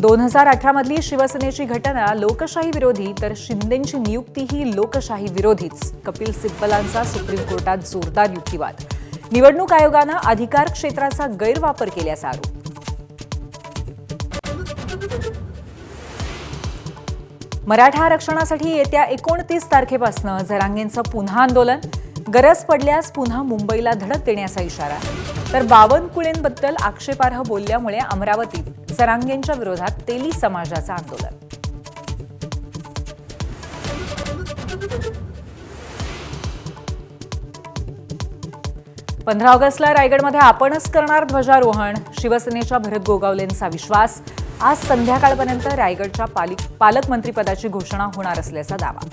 2018 मधली शिवसेनेची घटना लोकशाही विरोधी तर शिंदेंची नियुक्ती ही लोकशाही विरोधीच. कपिल सिब्बलांचा सुप्रीम कोर्टात जोरदार युक्तिवाद. निवडणूक आयोगानं अधिकार क्षेत्राचा गैरवापर केल्याचा आरोप. मराठा आरक्षणासाठी येत्या 29 तारखेपासून जरांगेंचं पुन्हा आंदोलन. गरज पडल्यास पुन्हा मुंबईला धडक देण्याचा इशारा. तर बावनकुळेंबद्दल आक्षेपार्ह बोलल्यामुळे अमरावतीत जरांगेंच्या विरोधात तेली समाजाचं आंदोलन. पंधरा ऑगस्टला रायगडमध्ये आपणच करणार ध्वजारोहण. शिवसेनेच्या भरत गोगावलेंचा विश्वास. आज संध्याकाळपर्यंत रायगडच्या पालकमंत्रीपदाची घोषणा होणार असल्याचा दावा.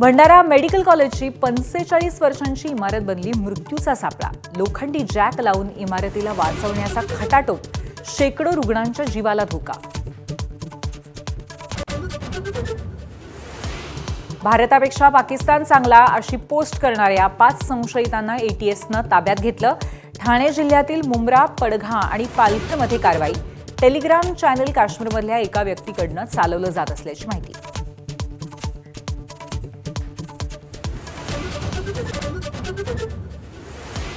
भंडारा मेडिकल कॉलेजची 45 वर्षांची इमारत बनली मृत्यूचा सापळा. लोखंडी जॅक लावून इमारतीला वाचवण्याचा खटाटोप. शेकडो रुग्णांच्या जीवाला धोका. भारतापेक्षा पाकिस्तान चांगला अशी पोस्ट करणाऱ्या 5 संशयितांना एटीएसनं ताब्यात घेतलं. ठाणे जिल्ह्यातील मुंब्रा, पडघा आणि पालघरमध्ये कारवाई. टेलिग्राम चॅनल काश्मीरमधल्या एका व्यक्तीकडनं चालवलं जात असल्याची माहिती.